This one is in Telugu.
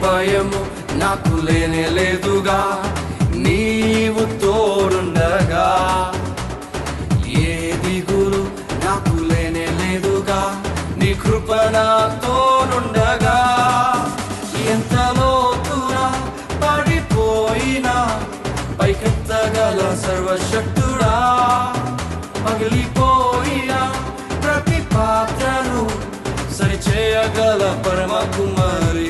భయము నాకు లేనే లేదుగా, నీవు తోడుండగా. ఏ దిగులు నాకు లేనే లేదుగా, నీ కృప నాతోనుండగా. ఎంత లోతున పడిపోయినా పైకెత్తగల సర్వశక్తుడా, పగిలిపోయిన ప్రతి పాత్రను సరిచేయగల పరమ కుమారి.